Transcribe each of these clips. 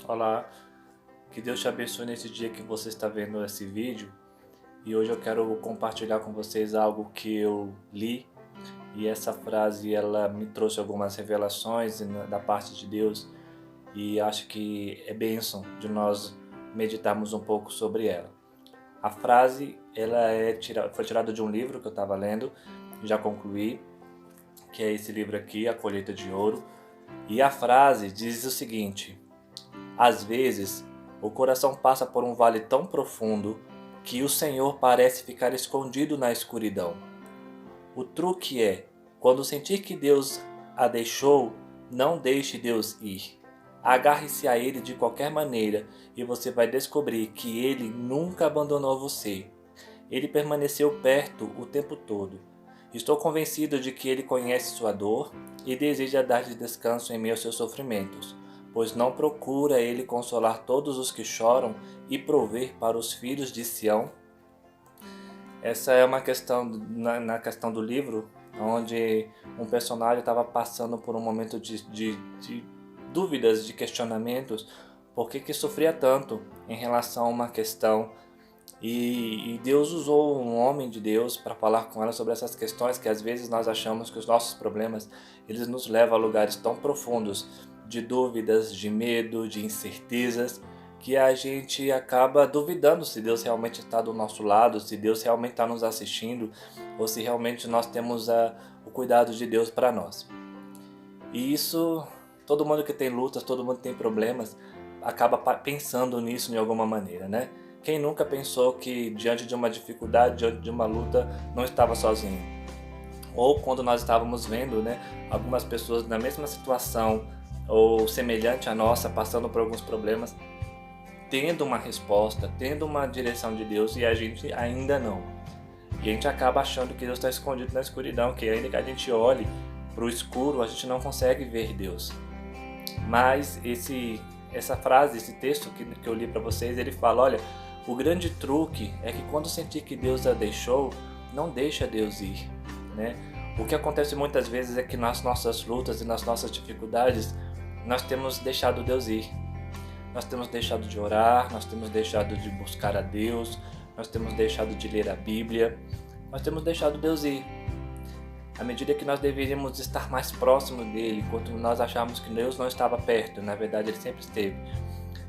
Olá, que Deus te abençoe nesse dia que você está vendo esse vídeo. E hoje eu quero compartilhar com vocês algo que eu li, e essa frase ela me trouxe algumas revelações da parte de Deus, e acho que é bênção de nós meditarmos um pouco sobre ela. A frase foi tirada de um livro que eu estava lendo, já concluí, que é esse livro aqui, A Colheita de Ouro. E a frase diz o seguinte: às vezes, o coração passa por um vale tão profundo que o Senhor parece ficar escondido na escuridão. O truque é, quando sentir que Deus a deixou, não deixe Deus ir. Agarre-se a Ele de qualquer maneira e você vai descobrir que Ele nunca abandonou você. Ele permaneceu perto o tempo todo. Estou convencido de que Ele conhece sua dor e deseja dar-lhe descanso em meio aos seus sofrimentos, pois não procura Ele consolar todos os que choram e prover para os filhos de Sião? Essa é uma questão na questão do livro, onde um personagem estava passando por um momento de dúvidas, de questionamentos, por que sofria tanto em relação a uma questão. E Deus usou um homem de Deus para falar com ela sobre essas questões, que às vezes nós achamos que os nossos problemas eles nos levam a lugares tão profundos de dúvidas, de medo, de incertezas, que a gente acaba duvidando se Deus realmente está do nosso lado, se Deus realmente está nos assistindo, ou se realmente nós temos o cuidado de Deus para nós. E isso, todo mundo que tem lutas, todo mundo que tem problemas, acaba pensando nisso de alguma maneira, né? Quem nunca pensou que diante de uma dificuldade, diante de uma luta, não estava sozinho? Ou quando nós estávamos vendo, né, algumas pessoas na mesma situação ou semelhante à nossa, passando por alguns problemas, tendo uma resposta, tendo uma direção de Deus e a gente ainda não. E a gente acaba achando que Deus está escondido na escuridão, que ainda que a gente olhe para o escuro, a gente não consegue ver Deus. Mas essa frase, esse texto que eu li para vocês, ele fala, olha, o grande truque é que quando sentir que Deus a deixou, não deixa Deus ir, né? O que acontece muitas vezes é que nas nossas lutas e nas nossas dificuldades, nós temos deixado Deus ir. Nós temos deixado de orar, nós temos deixado de buscar a Deus, nós temos deixado de ler a Bíblia, nós temos deixado Deus ir. À medida que nós deveríamos estar mais próximos dele, quando nós acharmos que Deus não estava perto, na verdade ele sempre esteve,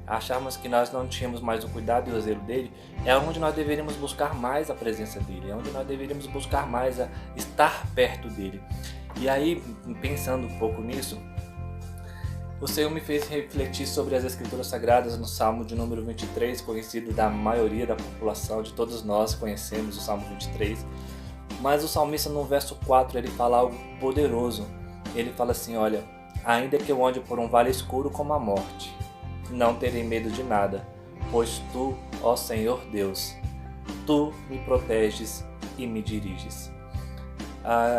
acharmos que nós não tínhamos mais o cuidado e o zelo dele, é onde nós deveríamos buscar mais a presença dele, é onde nós deveríamos buscar mais a estar perto dele. E aí, pensando um pouco nisso, o Senhor me fez refletir sobre as Escrituras Sagradas no Salmo de número 23, conhecido da maioria da população, de todos nós conhecemos o Salmo 23, mas o salmista no verso 4 ele fala algo poderoso. Ele fala assim, olha, ainda que eu ande por um vale escuro como a morte, não terei medo de nada, pois tu, ó Senhor Deus, tu me proteges e me diriges.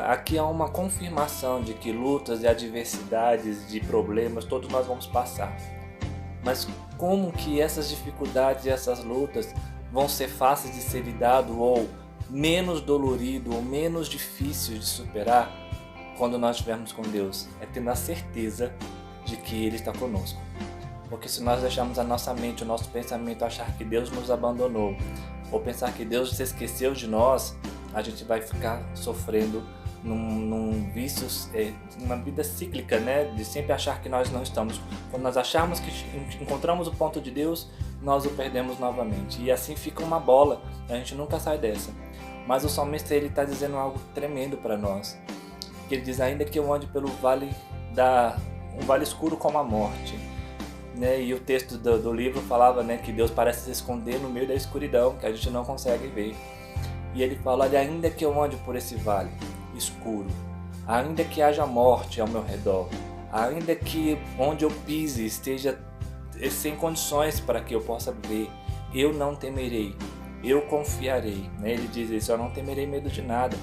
Aqui há uma confirmação de que lutas e adversidades, de problemas, todos nós vamos passar. Mas como que essas dificuldades e essas lutas vão ser fáceis de ser lidado ou menos dolorido ou menos difícil de superar quando nós estivermos com Deus? É tendo a certeza de que Ele está conosco. Porque se nós deixarmos a nossa mente, o nosso pensamento achar que Deus nos abandonou, ou pensar que Deus se esqueceu de nós, a gente vai ficar sofrendo num vício, numa vida cíclica, né? De sempre achar que nós não estamos. Quando nós acharmos que encontramos o ponto de Deus, nós o perdemos novamente. E assim fica uma bola, a gente nunca sai dessa. Mas o salmista ele está dizendo algo tremendo para nós. Que ele diz, ainda que eu ande pelo vale um vale escuro como a morte. Né? E o texto do livro falava, né, que Deus parece se esconder no meio da escuridão, que a gente não consegue ver. E ele fala, olha, ainda que eu ande por esse vale escuro, ainda que haja morte ao meu redor, ainda que onde eu pise esteja sem condições para que eu possa ver, eu não temerei, eu confiarei. Né? Ele diz isso, eu não temerei medo de nada.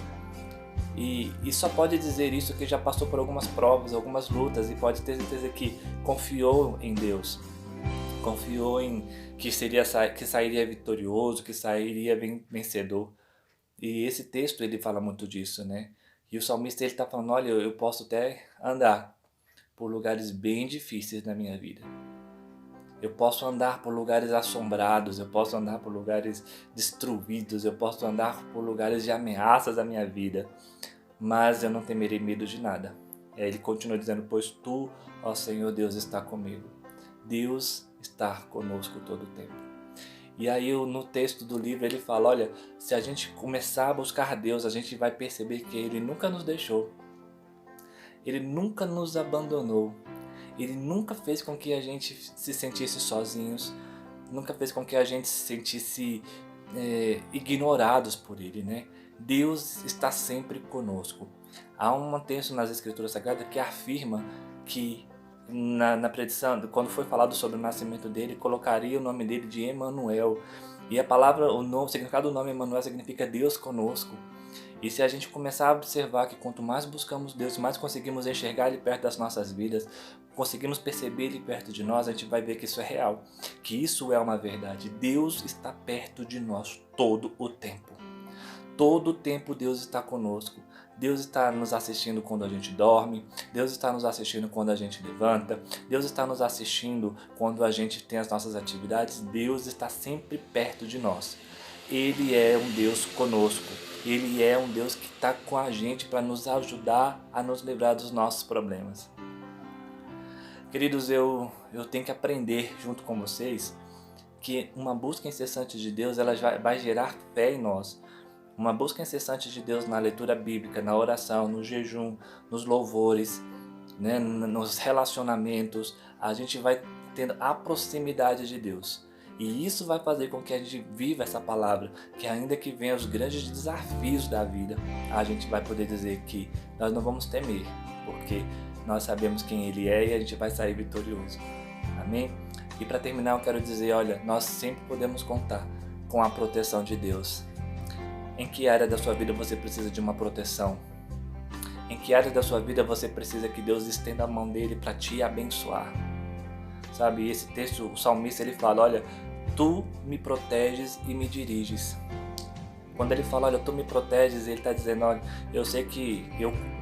E só pode dizer isso que já passou por algumas provas, algumas lutas, e pode ter certeza que confiou em Deus, confiou em que sairia vitorioso, que sairia vencedor. E esse texto ele fala muito disso, né? E o salmista ele está falando, olha, eu posso até andar por lugares bem difíceis na minha vida. Eu posso andar por lugares assombrados, eu posso andar por lugares destruídos, eu posso andar por lugares de ameaças à minha vida, mas eu não temerei medo de nada. Ele continua dizendo, pois tu, ó Senhor Deus, está comigo. Deus está conosco todo o tempo. E aí no texto do livro ele fala, olha, se a gente começar a buscar Deus, a gente vai perceber que Ele nunca nos deixou. Ele nunca nos abandonou. Ele nunca fez com que a gente se sentisse sozinhos. Nunca fez com que a gente se sentisse ignorados por Ele, né? Deus está sempre conosco. Há um texto nas Escrituras Sagradas que afirma que na predição, quando foi falado sobre o nascimento dele, colocaria o nome dele de Emanuel. E a palavra, o significado do nome Emanuel significa Deus conosco. E se a gente começar a observar que quanto mais buscamos Deus, mais conseguimos enxergar Ele perto das nossas vidas, conseguimos perceber Ele perto de nós, a gente vai ver que isso é real, que isso é uma verdade. Deus está perto de nós todo o tempo. Todo o tempo Deus está conosco. Deus está nos assistindo quando a gente dorme, Deus está nos assistindo quando a gente levanta, Deus está nos assistindo quando a gente tem as nossas atividades, Deus está sempre perto de nós. Ele é um Deus conosco, Ele é um Deus que está com a gente para nos ajudar a nos livrar dos nossos problemas. Queridos, eu tenho que aprender junto com vocês que uma busca incessante de Deus ela vai gerar fé em nós. Uma busca incessante de Deus na leitura bíblica, na oração, no jejum, nos louvores, né, nos relacionamentos, a gente vai tendo a proximidade de Deus. E isso vai fazer com que a gente viva essa palavra, que ainda que venham os grandes desafios da vida, a gente vai poder dizer que nós não vamos temer, porque nós sabemos quem Ele é e a gente vai sair vitorioso. Amém? E para terminar eu quero dizer, olha, nós sempre podemos contar com a proteção de Deus. Em que área da sua vida você precisa de uma proteção? Em que área da sua vida você precisa que Deus estenda a mão dele para te abençoar? Sabe, esse texto, o salmista ele fala, olha, tu me proteges e me diriges. Quando ele fala, olha, tu me proteges, ele está dizendo, olha, eu sei que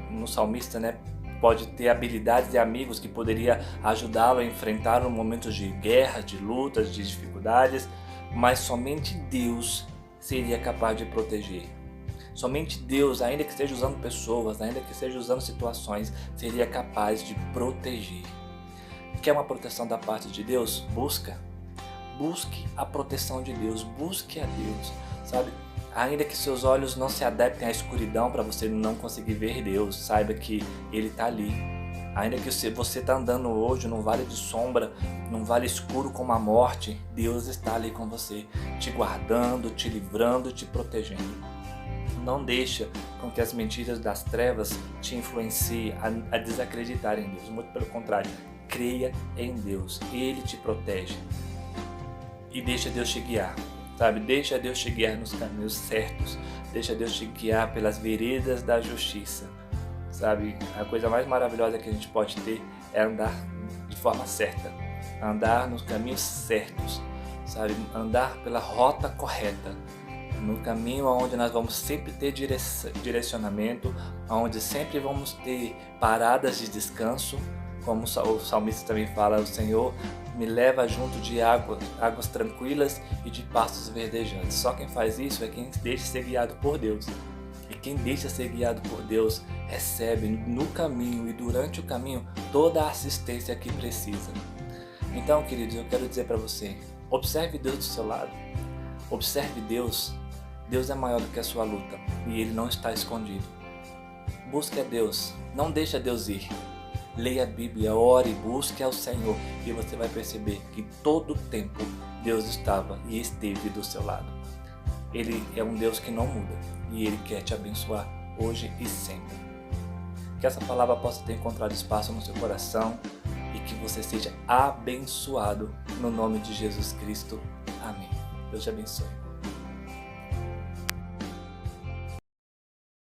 no salmista, né, pode ter habilidades e amigos que poderia ajudá-lo a enfrentar momentos de guerra, de lutas, de dificuldades, mas somente Deus seria capaz de proteger. Somente Deus, ainda que esteja usando pessoas, ainda que esteja usando situações, seria capaz de proteger. Quer uma proteção da parte de Deus? Busque a proteção de Deus, busque a Deus, sabe? Ainda que seus olhos não se adaptem à escuridão para você não conseguir ver Deus, saiba que Ele está ali. Ainda que você está andando hoje num vale de sombra, num vale escuro como a morte, Deus está ali com você, te guardando, te livrando, te protegendo. Não deixa com que as mentiras das trevas te influenciem a desacreditar em Deus. Muito pelo contrário, creia em Deus, Ele te protege. E deixa Deus te guiar, sabe? Deixa Deus te guiar nos caminhos certos, deixa Deus te guiar pelas veredas da justiça. Sabe, a coisa mais maravilhosa que a gente pode ter é andar de forma certa, andar nos caminhos certos, sabe, andar pela rota correta, no caminho onde nós vamos sempre ter direcionamento, onde sempre vamos ter paradas de descanso, como o salmista também fala, o Senhor me leva junto de águas tranquilas e de pastos verdejantes. Só quem faz isso é quem deixa ser guiado por Deus. E quem deixa ser guiado por Deus recebe no caminho e durante o caminho toda a assistência que precisa. Então, queridos, eu quero dizer para você, observe Deus do seu lado. Observe Deus. Deus é maior do que a sua luta e Ele não está escondido. Busque a Deus, não deixe Deus ir. Leia a Bíblia, ore, busque ao Senhor e você vai perceber que todo o tempo Deus estava e esteve do seu lado. Ele é um Deus que não muda e Ele quer te abençoar hoje e sempre. Que essa palavra possa ter encontrado espaço no seu coração e que você seja abençoado no nome de Jesus Cristo. Amém. Deus te abençoe.